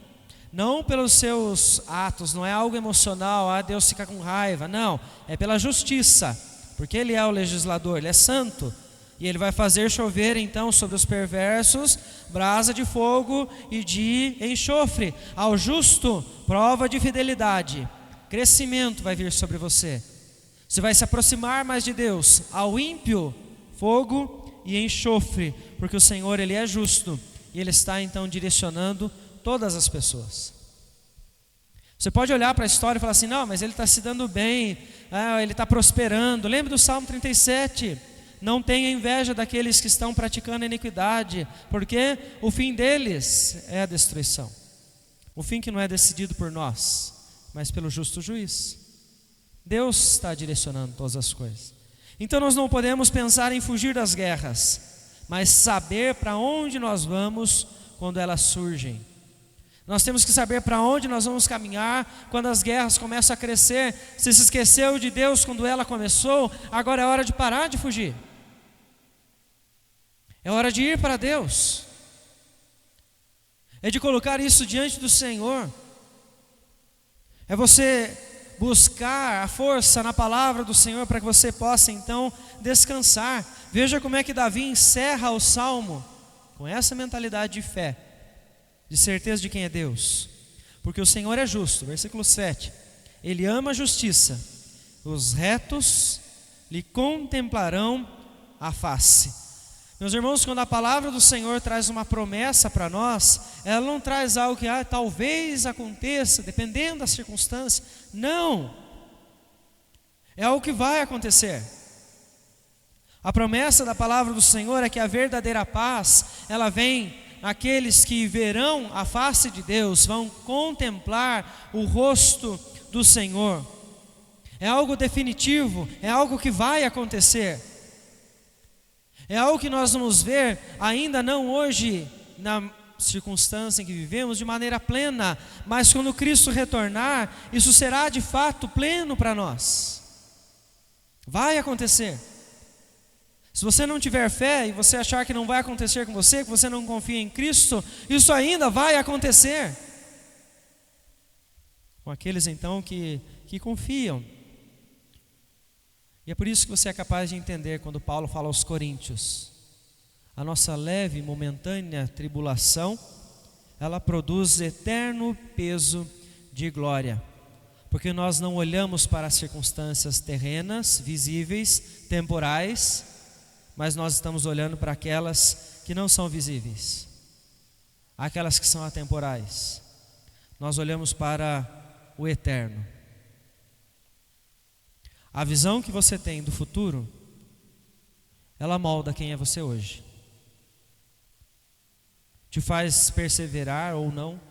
Não pelos seus atos, não é algo emocional, Deus fica com raiva, não, é pela justiça, porque Ele é o legislador, Ele é santo, e Ele vai fazer chover então sobre os perversos brasa de fogo e de enxofre. Ao justo, prova de fidelidade, crescimento vai vir sobre você. Você vai se aproximar mais de Deus. Ao ímpio, fogo e enxofre, porque o Senhor Ele é justo e Ele está então direcionando todas as pessoas. Você pode olhar para a história e falar assim: não, mas ele está se dando bem, ele está prosperando. Lembre do Salmo 37: não tenha inveja daqueles que estão praticando a iniquidade, porque o fim deles é a destruição. O fim que não é decidido por nós, mas pelo justo juiz. Deus está direcionando todas as coisas. Então nós não podemos pensar em fugir das guerras, mas saber para onde nós vamos quando elas surgem. Nós temos que saber para onde nós vamos caminhar quando as guerras começam a crescer. Se esqueceu de Deus quando ela começou, agora é hora de parar de fugir. É hora de ir para Deus. É de colocar isso diante do Senhor. É você buscar a força na palavra do Senhor para que você possa então descansar. Veja como é que Davi encerra o salmo com essa mentalidade de fé, de certeza de quem é Deus. Porque o Senhor é justo, versículo 7. Ele ama a justiça, os retos lhe contemplarão a face. Meus irmãos, quando a palavra do Senhor traz uma promessa para nós, ela não traz algo que talvez aconteça, dependendo da circunstância. Não, é algo que vai acontecer. A promessa da palavra do Senhor é que a verdadeira paz, ela vem aqueles que verão a face de Deus, vão contemplar o rosto do Senhor. É algo definitivo, é algo que vai acontecer. É algo que nós vamos ver, ainda não hoje, na circunstância em que vivemos, de maneira plena, mas quando Cristo retornar, isso será de fato pleno para nós. Vai acontecer. Se você não tiver fé e você achar que não vai acontecer com você, que você não confia em Cristo, isso ainda vai acontecer. Com aqueles então que confiam. E é por isso que você é capaz de entender quando Paulo fala aos Coríntios: a nossa leve e momentânea tribulação, ela produz eterno peso de glória, porque nós não olhamos para as circunstâncias terrenas, visíveis, temporais, mas nós estamos olhando para aquelas que não são visíveis, aquelas que são atemporais. Nós olhamos para o eterno. A visão que você tem do futuro, ela molda quem é você hoje. Te faz perseverar ou não.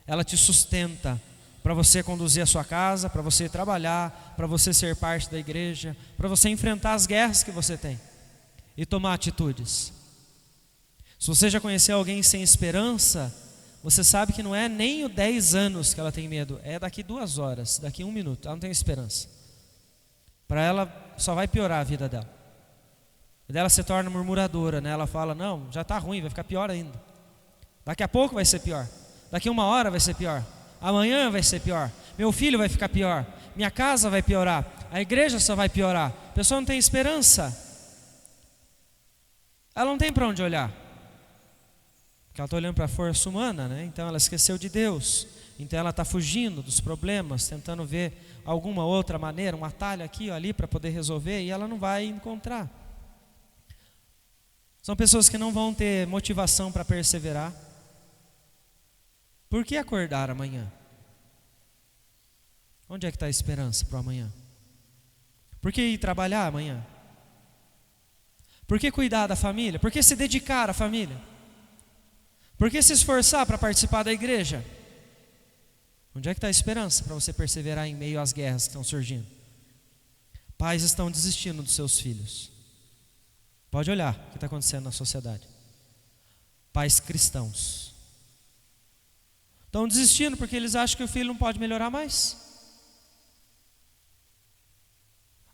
Ela te sustenta para você conduzir a sua casa, para você trabalhar, para você ser parte da igreja, para você enfrentar as guerras que você tem e tomar atitudes. Se você já conheceu alguém sem esperança, você sabe que não é nem o 10 anos que ela tem medo, é daqui 2 horas, daqui 1 minuto, ela não tem esperança. Para ela só vai piorar a vida dela. E dela se torna murmuradora, né? Ela fala: não, já está ruim, vai ficar pior ainda. Daqui a pouco vai ser pior. Daqui 1 hora vai ser pior. Amanhã vai ser pior. Meu filho vai ficar pior. Minha casa vai piorar. A igreja só vai piorar. A pessoa não tem esperança. Ela não tem para onde olhar. Porque ela está olhando para a força humana, né? Então ela esqueceu de Deus. Então ela está fugindo dos problemas, tentando ver alguma outra maneira, um atalho aqui ou ali para poder resolver, e ela não vai encontrar. São pessoas que não vão ter motivação para perseverar. Por que acordar amanhã? Onde é que está a esperança para o amanhã? Por que ir trabalhar amanhã? Por que cuidar da família? Por que se dedicar à família? Por que se esforçar para participar da igreja? Onde é que está a esperança para você perseverar em meio às guerras que estão surgindo? Pais estão desistindo dos seus filhos. Pode olhar o que está acontecendo na sociedade. Pais cristãos estão desistindo porque eles acham que o filho não pode melhorar mais.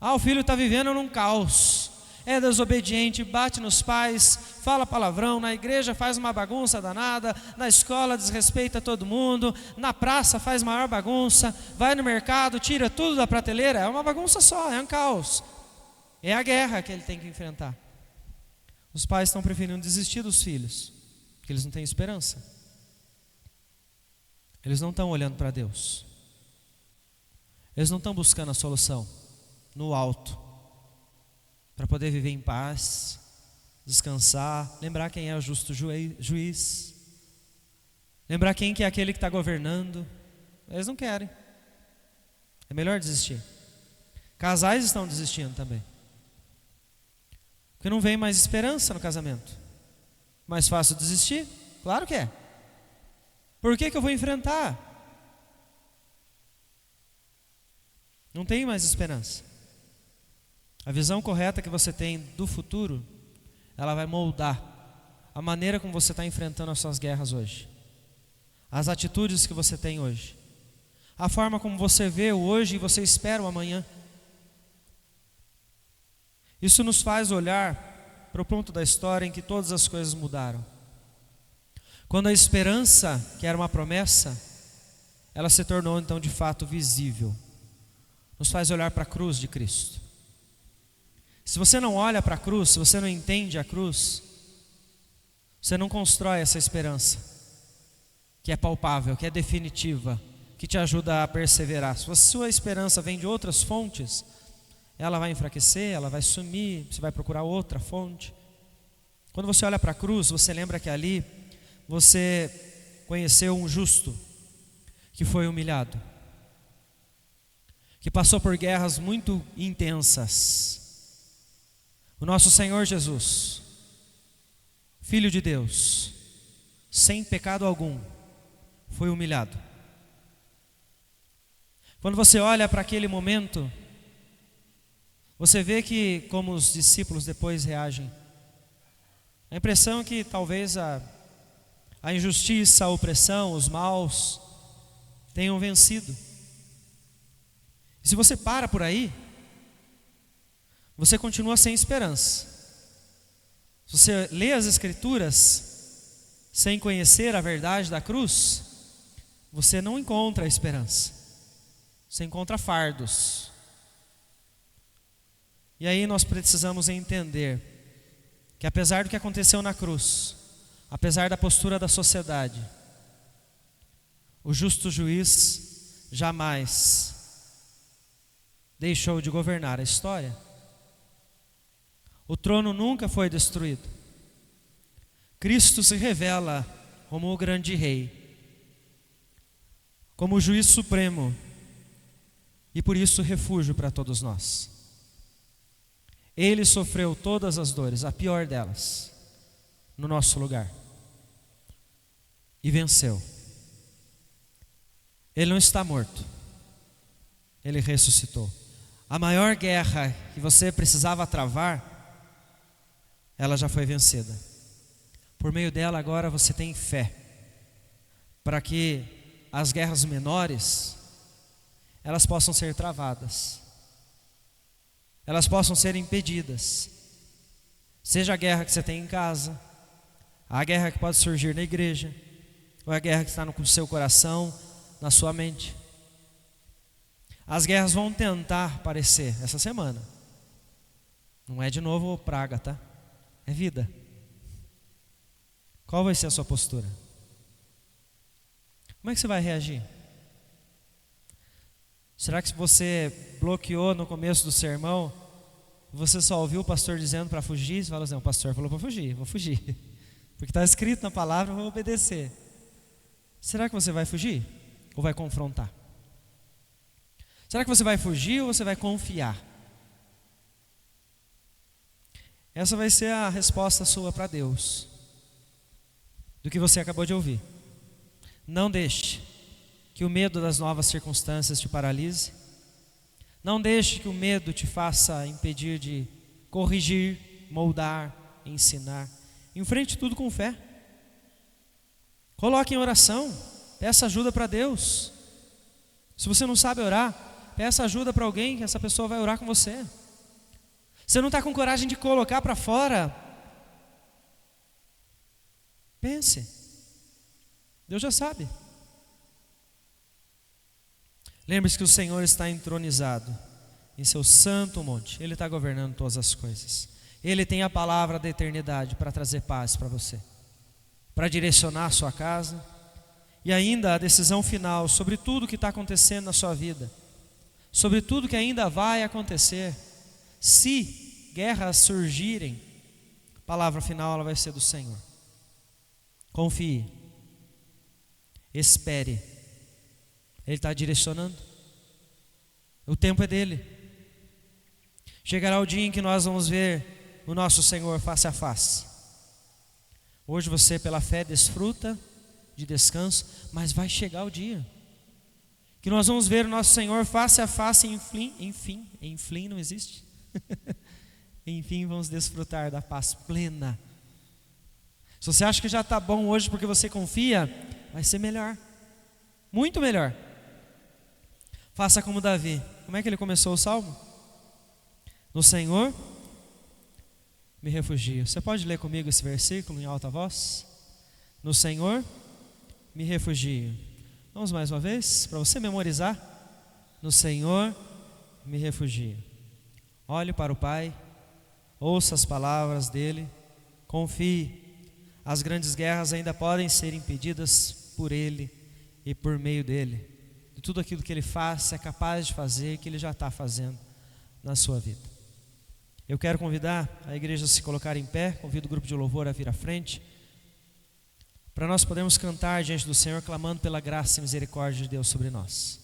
O filho está vivendo num caos, é desobediente, bate nos pais, fala palavrão, na igreja faz uma bagunça danada, na escola desrespeita todo mundo, na praça faz maior bagunça, vai no mercado, tira tudo da prateleira, é uma bagunça só, é um caos. É a guerra que ele tem que enfrentar. Os pais estão preferindo desistir dos filhos, porque eles não têm esperança. Eles não estão olhando para Deus. Eles não estão buscando a solução no alto, para poder viver em paz, descansar, lembrar quem é o justo juiz, lembrar quem que é aquele que está governando. Eles não querem. É melhor desistir. Casais estão desistindo também, porque não vem mais esperança no casamento. Mais fácil desistir? Claro que é. Por que eu vou enfrentar? Não tem mais esperança. A visão correta que você tem do futuro, ela vai moldar a maneira como você está enfrentando as suas guerras hoje, as atitudes que você tem hoje, a forma como você vê o hoje e você espera o amanhã. Isso nos faz olhar para o ponto da história em que todas as coisas mudaram. Quando a esperança, que era uma promessa, ela se tornou então de fato visível. Nos faz olhar para a cruz de Cristo. Se você não olha para a cruz, se você não entende a cruz, você não constrói essa esperança, que é palpável, que é definitiva, que te ajuda a perseverar. Se a sua esperança vem de outras fontes, ela vai enfraquecer, ela vai sumir, você vai procurar outra fonte. Quando você olha para a cruz, você lembra que ali você conheceu um justo que foi humilhado, que passou por guerras muito intensas. O nosso Senhor Jesus, Filho de Deus, sem pecado algum, foi humilhado. Quando você olha para aquele momento, você vê que como os discípulos depois reagem. A impressão é que talvez a injustiça, a opressão, os maus tenham vencido. E se você para por aí, você continua sem esperança. Se você lê as Escrituras sem conhecer a verdade da cruz, você não encontra esperança. Você encontra fardos. E aí nós precisamos entender que apesar do que aconteceu na cruz, apesar da postura da sociedade, o justo juiz jamais deixou de governar a história. O trono nunca foi destruído. Cristo se revela como o grande rei, como o juiz supremo, e por isso refúgio para todos nós. Ele sofreu todas as dores, a pior delas, no nosso lugar, e venceu. Ele não está morto, ele ressuscitou. A maior guerra que você precisava travar, ela já foi vencida. Por meio dela agora você tem fé, para que as guerras menores, elas possam ser travadas, elas possam ser impedidas. Seja a guerra que você tem em casa, a guerra que pode surgir na igreja, ou a guerra que está no seu coração, na sua mente. As guerras vão tentar aparecer essa semana. Não é de novo praga, tá? É vida. Qual vai ser a sua postura? Como é que você vai reagir? Será que você bloqueou no começo do sermão, você só ouviu o pastor dizendo para fugir? Você fala assim, o pastor falou para fugir, vou fugir. Porque está escrito na palavra, eu vou obedecer. Será que você vai fugir? Ou vai confrontar? Será que você vai fugir ou você vai confiar? Essa vai ser a resposta sua para Deus, do que você acabou de ouvir. Não deixe que o medo das novas circunstâncias te paralise. Não deixe que o medo te faça impedir de corrigir, moldar, ensinar. Enfrente tudo com fé. Coloque em oração, peça ajuda para Deus. Se você não sabe orar, peça ajuda para alguém, que essa pessoa vai orar com você. Você não está com coragem de colocar para fora, pense, Deus já sabe. Lembre-se que o Senhor está entronizado em seu santo monte. Ele está governando todas as coisas. Ele tem a palavra da eternidade para trazer paz para você, para direcionar a sua casa, e ainda a decisão final sobre tudo que está acontecendo na sua vida, sobre tudo que ainda vai acontecer. Se guerras surgirem, a palavra final ela vai ser do Senhor. Confie, espere, Ele está direcionando, o tempo é dele. Chegará o dia em que nós vamos ver o nosso Senhor face a face. Hoje você pela fé desfruta de descanso, mas vai chegar o dia que nós vamos ver o nosso Senhor face a face, enfim, não existe? Enfim, vamos desfrutar da paz plena. Se você acha que já está bom hoje porque você confia, vai ser melhor, muito melhor. Faça como Davi. Como é que ele começou o salmo? No Senhor me refugio. Você pode ler comigo esse versículo em alta voz? No Senhor me refugio. Vamos mais uma vez, para você memorizar. No Senhor me refugio. Olhe para o Pai, ouça as palavras dele, confie. As grandes guerras ainda podem ser impedidas por ele e por meio dele. De tudo aquilo que ele faz, é capaz de fazer, que ele já está fazendo na sua vida. Eu quero convidar a igreja a se colocar em pé, convido o grupo de louvor a vir à frente, para nós podermos cantar diante do Senhor, clamando pela graça e misericórdia de Deus sobre nós.